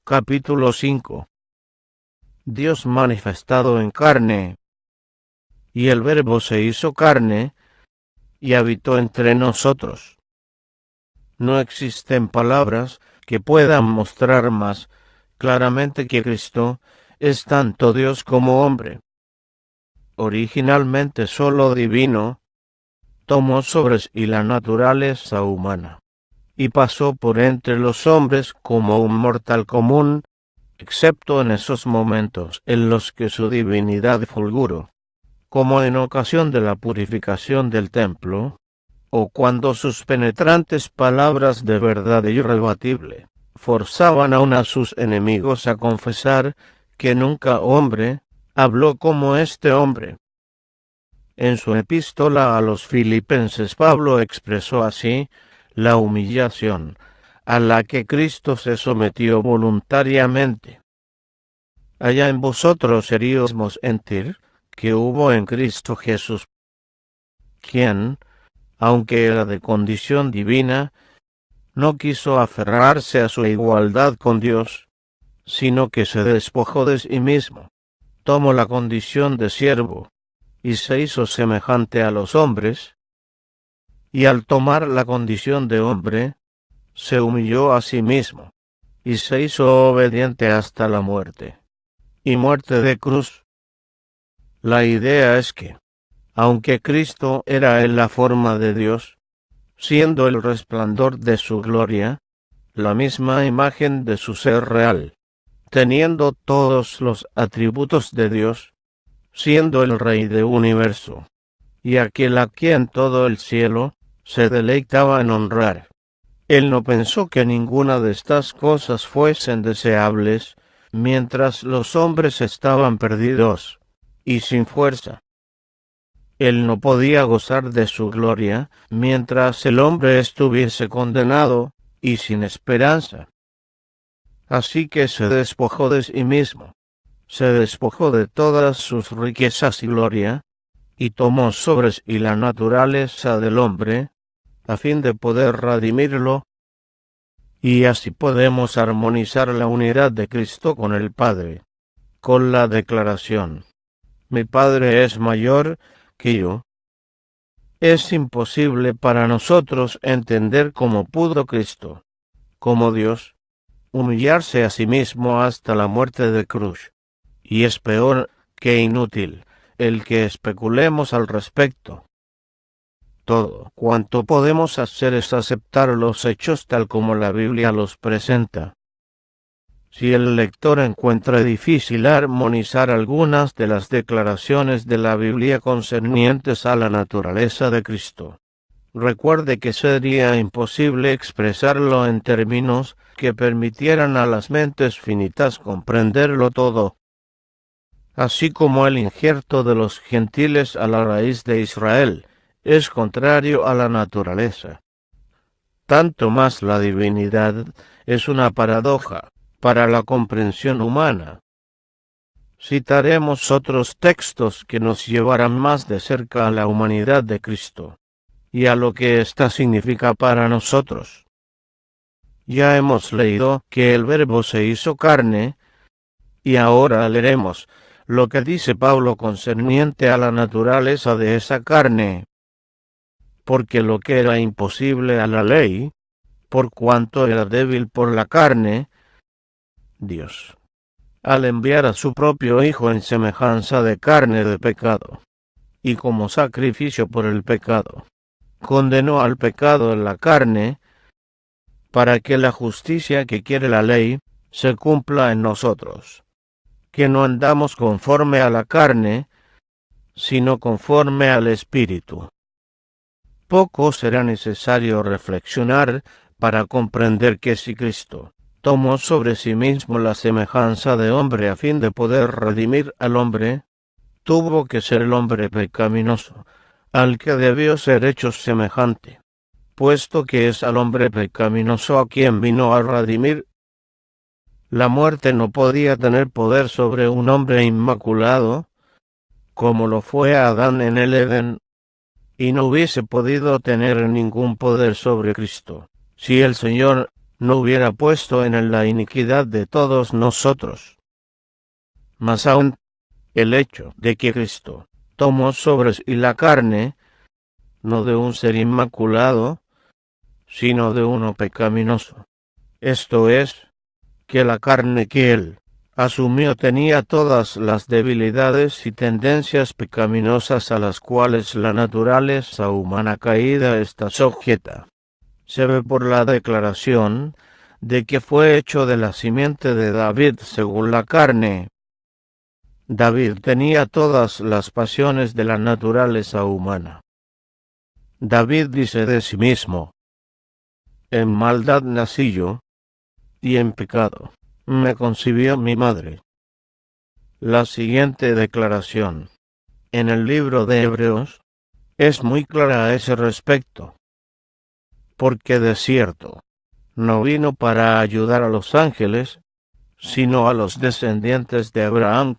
Capítulo 5. Dios manifestado en carne. Y el Verbo se hizo carne, y habitó entre nosotros. No existen palabras que puedan mostrar más claramente que Cristo es tanto Dios como hombre. Originalmente solo divino, tomó sobre sí la naturaleza humana, y pasó por entre los hombres como un mortal común, excepto en esos momentos en los que su divinidad fulguró, como en ocasión de la purificación del templo, o cuando sus penetrantes palabras de verdad irrebatible forzaban aún a sus enemigos a confesar que nunca hombre habló como este hombre. En su epístola a los Filipenses, Pablo expresó así la humillación a la que Cristo se sometió voluntariamente. Allá en vosotros heríamos sentir que hubo en Cristo Jesús, quien, aunque era de condición divina, no quiso aferrarse a su igualdad con Dios, sino que se despojó de sí mismo, tomó la condición de siervo, y se hizo semejante a los hombres, y al tomar la condición de hombre, se humilló a sí mismo, y se hizo obediente hasta la muerte, y muerte de cruz. La idea es que, aunque Cristo era en la forma de Dios, siendo el resplandor de su gloria, la misma imagen de su ser real, teniendo todos los atributos de Dios, siendo el Rey del universo, y aquel a quien todo el cielo se deleitaba en honrar. Él no pensó que ninguna de estas cosas fuesen deseables, mientras los hombres estaban perdidos y sin fuerza. Él no podía gozar de su gloria, mientras el hombre estuviese condenado y sin esperanza. Así que se despojó de sí mismo, se despojó de todas sus riquezas y gloria, y tomó sobre sí la naturaleza del hombre, a fin de poder redimirlo, y así podemos armonizar la unidad de Cristo con el Padre, con la declaración: mi Padre es mayor que yo. Es imposible para nosotros entender cómo pudo Cristo, como Dios, humillarse a sí mismo hasta la muerte de cruz, y es peor que inútil el que especulemos al respecto. Todo cuanto podemos hacer es aceptar los hechos tal como la Biblia los presenta. Si el lector encuentra difícil armonizar algunas de las declaraciones de la Biblia concernientes a la naturaleza de Cristo, recuerde que sería imposible expresarlo en términos que permitieran a las mentes finitas comprenderlo todo. Así como el injerto de los gentiles a la raíz de Israel es contrario a la naturaleza, tanto más la divinidad es una paradoja para la comprensión humana. Citaremos otros textos que nos llevarán más de cerca a la humanidad de Cristo y a lo que ésta significa para nosotros. Ya hemos leído que el Verbo se hizo carne, y ahora leeremos lo que dice Pablo concerniente a la naturaleza de esa carne. Porque lo que era imposible a la ley, por cuanto era débil por la carne, Dios, al enviar a su propio Hijo en semejanza de carne de pecado, y como sacrificio por el pecado, condenó al pecado en la carne, para que la justicia que quiere la ley se cumpla en nosotros, que no andamos conforme a la carne, sino conforme al Espíritu. Poco será necesario reflexionar para comprender que si Cristo tomó sobre sí mismo la semejanza de hombre a fin de poder redimir al hombre, tuvo que ser el hombre pecaminoso, al que debió ser hecho semejante, puesto que es al hombre pecaminoso a quien vino a redimir. La muerte no podía tener poder sobre un hombre inmaculado, como lo fue Adán en el Edén, y no hubiese podido tener ningún poder sobre Cristo, si el Señor no hubiera puesto en él la iniquidad de todos nosotros. Mas aún, el hecho de que Cristo tomó sobre sí la carne, no de un ser inmaculado, sino de uno pecaminoso. Esto es, que la carne que él asumió tenía todas las debilidades y tendencias pecaminosas a las cuales la naturaleza humana caída está sujeta. Se ve por la declaración de que fue hecho de la simiente de David según la carne. David tenía todas las pasiones de la naturaleza humana. David dice de sí mismo: en maldad nací yo, y en pecado me concibió mi madre. La siguiente declaración, en el libro de Hebreos, es muy clara a ese respecto. Porque de cierto, no vino para ayudar a los ángeles, sino a los descendientes de Abraham.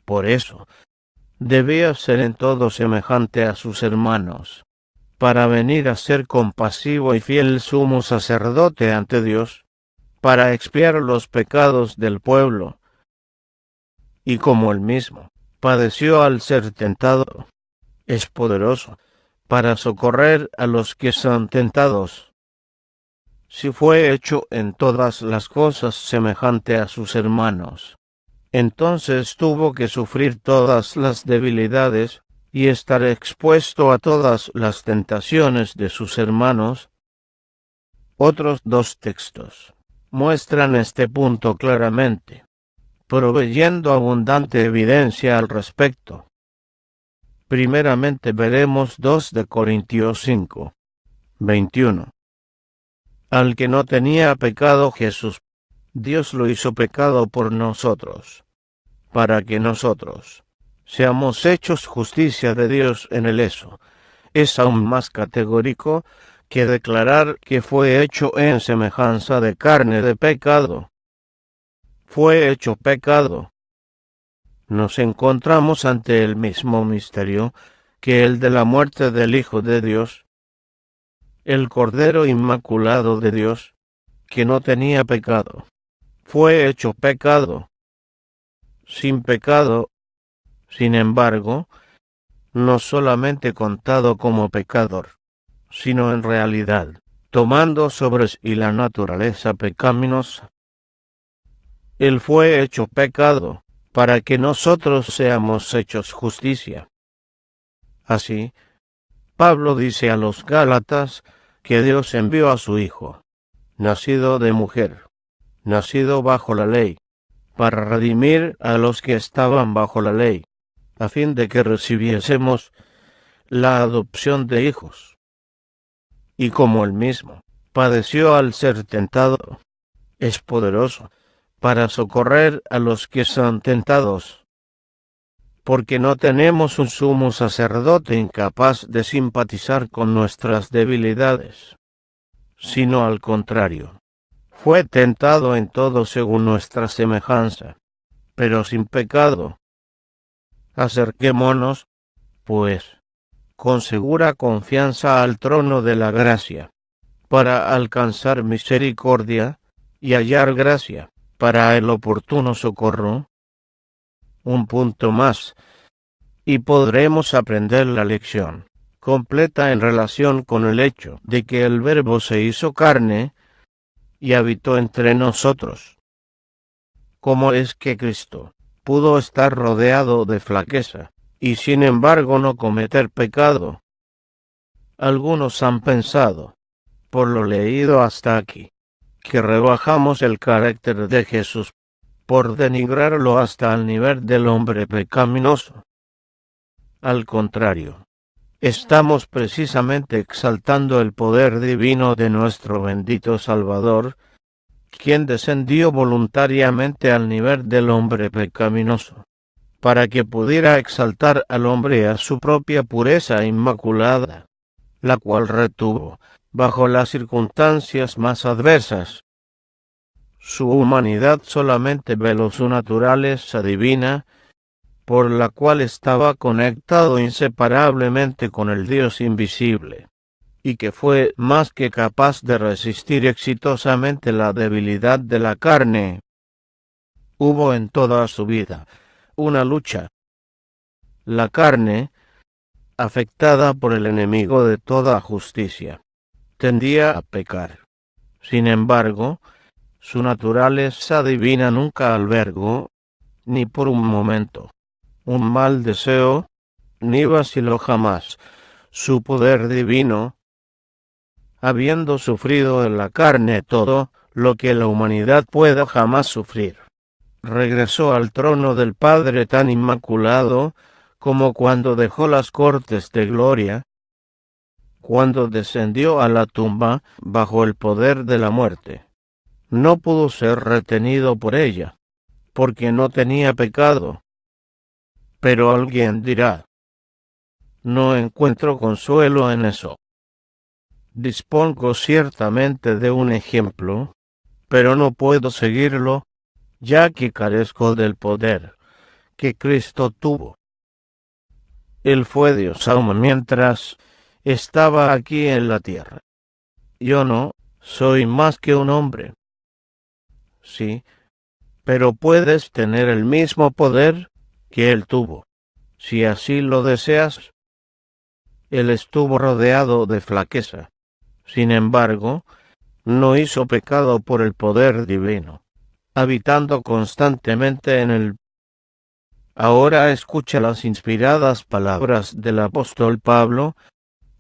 Por eso, debía ser en todo semejante a sus hermanos, para venir a ser compasivo y fiel sumo sacerdote ante Dios, para expiar los pecados del pueblo. Y como él mismo padeció al ser tentado, es poderoso para socorrer a los que son tentados. Si fue hecho en todas las cosas semejante a sus hermanos, entonces tuvo que sufrir todas las debilidades y estar expuesto a todas las tentaciones de sus hermanos. Otros dos textos muestran este punto claramente, proveyendo abundante evidencia al respecto. Primeramente veremos 2 de Corintios 5, 21. Al que no tenía pecado Jesús, Dios lo hizo pecado por nosotros, para que nosotros seamos hechos justicia de Dios en él. Eso es aún más categórico que declarar que fue hecho en semejanza de carne de pecado. Fue hecho pecado. Nos encontramos ante el mismo misterio que el de la muerte del Hijo de Dios, el Cordero Inmaculado de Dios, que no tenía pecado. Fue hecho pecado. Sin pecado, sin embargo, no solamente contado como pecador, sino en realidad, tomando sobre sí la naturaleza pecaminosa. Él fue hecho pecado, para que nosotros seamos hechos justicia. Así, Pablo dice a los Gálatas que Dios envió a su Hijo, nacido de mujer, nacido bajo la ley, para redimir a los que estaban bajo la ley, a fin de que recibiésemos la adopción de hijos. Y como él mismo padeció al ser tentado, es poderoso para socorrer a los que son tentados. Porque no tenemos un sumo sacerdote incapaz de simpatizar con nuestras debilidades, sino al contrario, fue tentado en todo según nuestra semejanza, pero sin pecado. Acerquémonos, pues, con segura confianza al trono de la gracia, para alcanzar misericordia y hallar gracia para el oportuno socorro. Un punto más, y podremos aprender la lección completa en relación con el hecho de que el Verbo se hizo carne y habitó entre nosotros. ¿Cómo es que Cristo pudo estar rodeado de flaqueza y sin embargo no cometer pecado? Algunos han pensado, por lo leído hasta aquí, que rebajamos el carácter de Jesús por denigrarlo hasta el nivel del hombre pecaminoso. Al contrario, estamos precisamente exaltando el poder divino de nuestro bendito Salvador, quien descendió voluntariamente al nivel del hombre pecaminoso, para que pudiera exaltar al hombre a su propia pureza inmaculada, la cual retuvo bajo las circunstancias más adversas. Su humanidad solamente veló su naturaleza divina, por la cual estaba conectado inseparablemente con el Dios invisible, y que fue más que capaz de resistir exitosamente la debilidad de la carne. Hubo en toda su vida una lucha. La carne, afectada por el enemigo de toda justicia, tendía a pecar. Sin embargo, su naturaleza divina nunca albergó, ni por un momento, un mal deseo, ni vaciló jamás su poder divino, habiendo sufrido en la carne todo lo que la humanidad pueda jamás sufrir. Regresó al trono del Padre tan inmaculado como cuando dejó las cortes de gloria, cuando descendió a la tumba bajo el poder de la muerte. No pudo ser retenido por ella, porque no tenía pecado. Pero alguien dirá: no encuentro consuelo en eso. Dispongo ciertamente de un ejemplo, pero no puedo seguirlo, ya que carezco del poder que Cristo tuvo. Él fue Dios aún mientras estaba aquí en la tierra. Yo no soy más que un hombre. Sí, pero puedes tener el mismo poder que Él tuvo, si así lo deseas. Él estuvo rodeado de flaqueza. Sin embargo, no hizo pecado por el poder divino, habitando constantemente en él. Ahora escucha las inspiradas palabras del apóstol Pablo,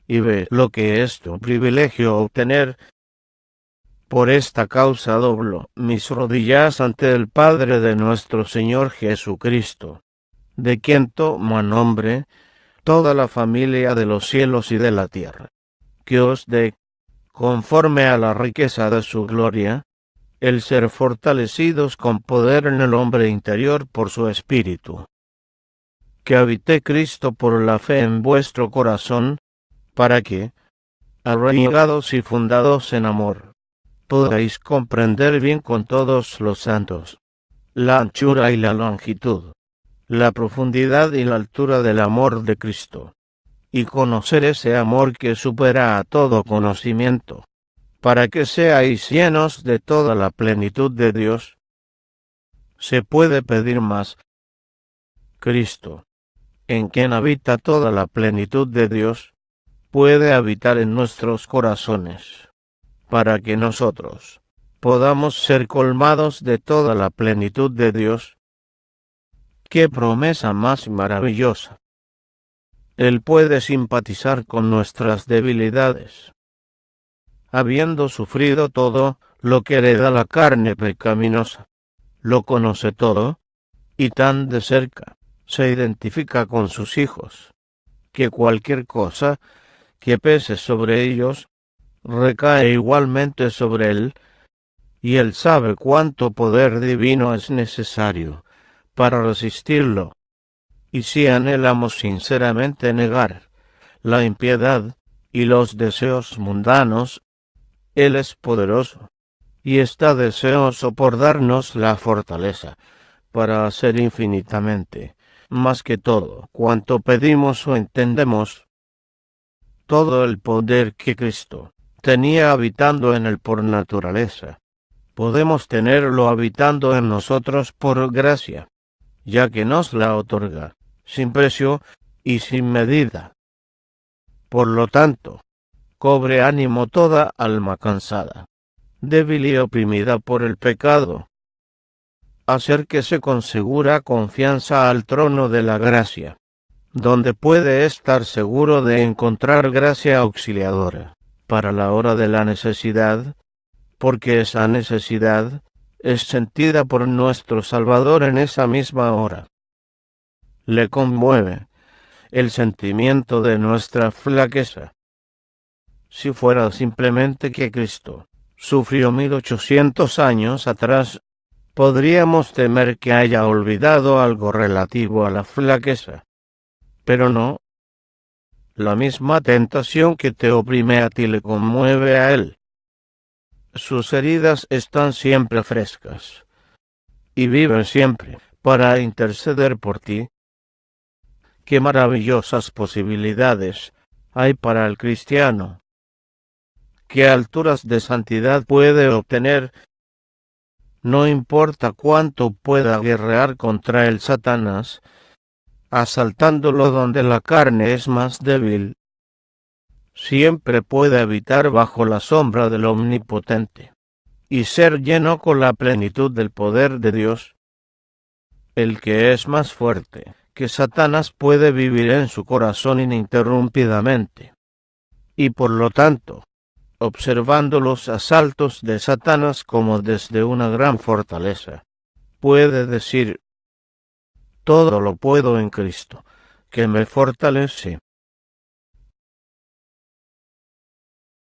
y ve lo que es tu privilegio obtener. Por esta causa doblo mis rodillas ante el Padre de nuestro Señor Jesucristo, de quien toma nombre toda la familia de los cielos y de la tierra, que os dé, conforme a la riqueza de su gloria, el ser fortalecidos con poder en el hombre interior por su Espíritu. Que habite Cristo por la fe en vuestro corazón, para que, arraigados y fundados en amor, podáis comprender bien con todos los santos la anchura y la longitud, la profundidad y la altura del amor de Cristo, y conocer ese amor que supera a todo conocimiento, para que seáis llenos de toda la plenitud de Dios. ¿Se puede pedir más? Cristo, en quien habita toda la plenitud de Dios, puede habitar en nuestros corazones, para que nosotros podamos ser colmados de toda la plenitud de Dios. ¡Qué promesa más maravillosa! Él puede simpatizar con nuestras debilidades. Habiendo sufrido todo lo que le da la carne pecaminosa, lo conoce todo, y tan de cerca se identifica con sus hijos, que cualquier cosa que pese sobre ellos recae igualmente sobre él, y él sabe cuánto poder divino es necesario para resistirlo. Y si anhelamos sinceramente negar la impiedad y los deseos mundanos, Él es poderoso, y está deseoso por darnos la fortaleza para hacer infinitamente más que todo cuanto pedimos o entendemos. Todo el poder que Cristo tenía habitando en él por naturaleza, podemos tenerlo habitando en nosotros por gracia, ya que nos la otorga sin precio y sin medida. Por lo tanto, cobre ánimo toda alma cansada, débil y oprimida por el pecado. Acérquese con segura confianza al trono de la gracia, donde puede estar seguro de encontrar gracia auxiliadora para la hora de la necesidad, porque esa necesidad es sentida por nuestro Salvador en esa misma hora. Le conmueve el sentimiento de nuestra flaqueza. Si fuera simplemente que Cristo sufrió 1800 años atrás, podríamos temer que haya olvidado algo relativo a la flaqueza. Pero no. La misma tentación que te oprime a ti le conmueve a él. Sus heridas están siempre frescas, y viven siempre para interceder por ti. Qué maravillosas posibilidades hay para el cristiano. qué alturas de santidad puede obtener. No importa cuánto pueda guerrear contra el Satanás, asaltándolo donde la carne es más débil, siempre puede habitar bajo la sombra del Omnipotente y ser lleno con la plenitud del poder de Dios. El que es más fuerte que Satanás puede vivir en su corazón ininterrumpidamente, y por lo tanto, observando los asaltos de Satanás como desde una gran fortaleza, puede decir: todo lo puedo en Cristo, que me fortalece.